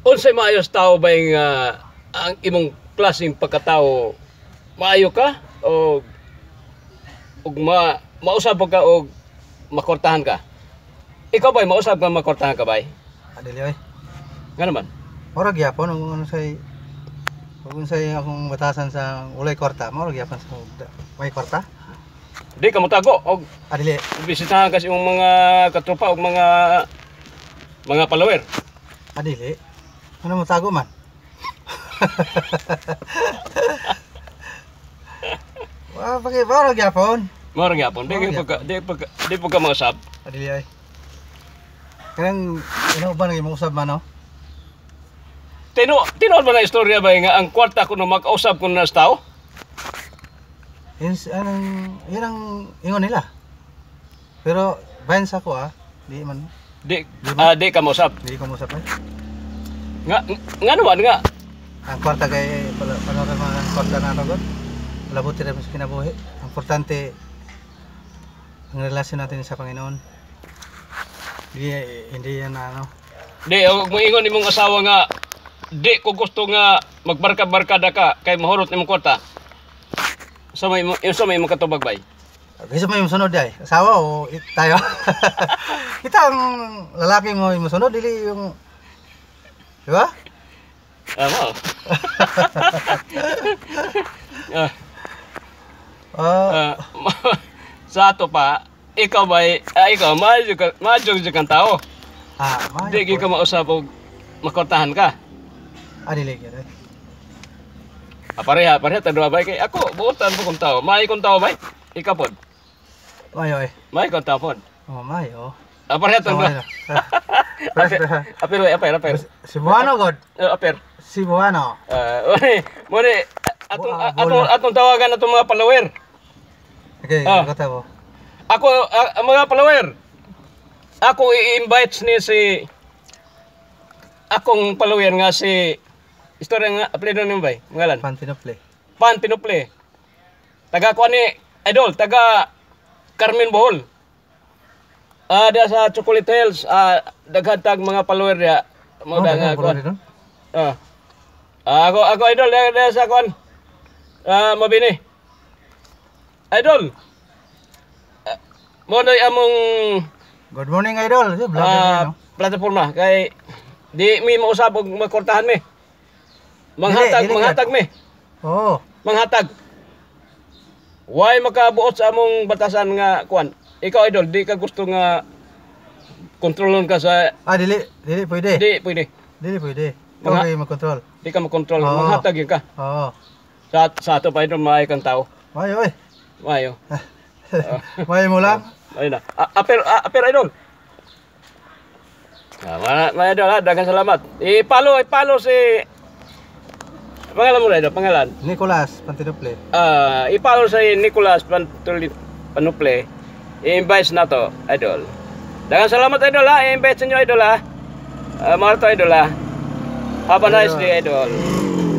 Unsay maayos tao ba yung ang imong klaseng pagkatao? Maayo ka o mausab ka o makortahan ka? Ikaw ba mausab ka makortahan ka ba? Adili oy. Nga naman. Mura gyapon ang unsay akong batasan sa ulay kwarta, mura gyapon sa may kwarta. Di ka mo tago og Adili. bisitahan kasi yung mga katropa o mga follower. Adili. Ano mo tago man? Wah, pagi mura gyapon. Mao nga pon, di pagka mausab. Adili oy. Kanang ba nang usab man no? Tinuod ba na istorya ba nga ang kwarta ko na makausap ko na sa tao? Yun ang ingon nila. Pero bayan sa ko di man. Di ka mausap. Di ko mo usap. Nga naman nga. Ang kwarta kay panoran mga kwarta na agad. Labuti rin sa kinabuhi. Ang importante ang relasyon natin sa Panginoon. Hindi yan Di, moingon imong asawa nga di ko gusto nga magbarka-barkada ka kay mahurot nimong kwarta. Sa may imong katubag bay. Gusto mo yung sunod ay? Asawa o tayo? Kita ang lalaki mo yung sunod, dili yung... Di ba? Mo. Sa ato pa, ikaw majog kang tao. Di ka mausap og makortahan ka. Dili gyud. Pareha tadua bay kay ako buotan po kong tao. May kong tao bay. Ikaw pod. Mayo eh. May kong tao pod. Mayo. Pareha tadua. Aper. Cebuano god. Aper. Cebuano. Mone atong tawagan atong mga follower. Okay, kata mo. Ako mga follower. Ako i-invite ni si akong follower nga si istorya nga apelyido nimo bay? Ngalan? Pan Pinople. Taga ko ni idol, taga Carmen Bohol. Ada sa Chocolate Hills, daghatag mga follower dia. Mo nga kon. Ako idol dia sa kon. Mabini. Idol. Mo nay among good morning idol. Plataforma kay di mi mausab og makortahan mi. Manghatag mi. Oo. Manghatag. Why makabuot sa among batasan nga kuan? Ikaw idol, di ka gusto nga kontrolon ka sa dili pwede. Di pwede. Dili pwede. Okay makontrol. Di ka makontrol, manghatag yun ka. Oo. Sa ato pa idol maay kang tao. Mayo eh. Mayo. Mayo mo lang. Ayun na. Aper idol. Mga idol daghang salamat. I-follow si pangalan mo idol, pangalan? Nicolas Pantinople. I-follow si Nicolas Pantinople. I-invite na to, idol. Daghang salamat idol I-invite sa inyo idol Mga to idol Have a nice day idol.